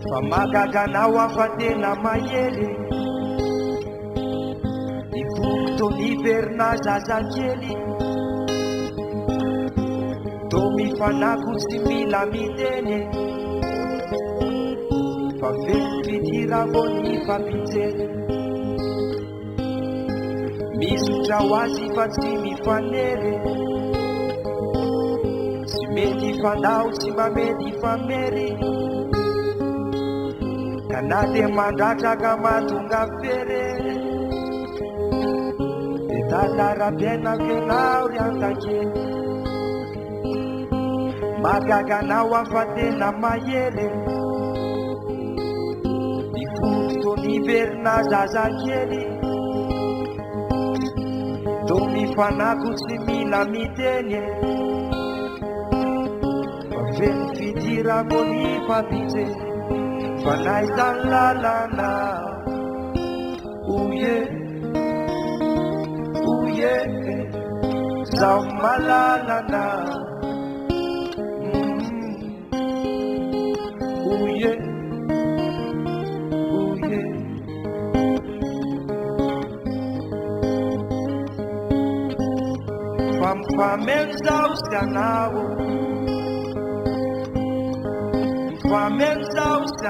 fa magaganao afa tena mahely niverina zazakely to mifanako tsy mila miteny fa velofidira vo ny fampijeny misotra ho azy fa tsy mifanery tsy mety fandao tsy mba mety famery ka na dia mandratraka mahatonga fery de tatara-piaina fianao ry antakely magaganao afa tena mahery nifoto niverina zazakely to mifanako tsy mila miteny fa velo fidirako ny fampijeny fa naizany lalana oye oye zaho malalana oye oye famfameno zaho sy anao fameno zaho sy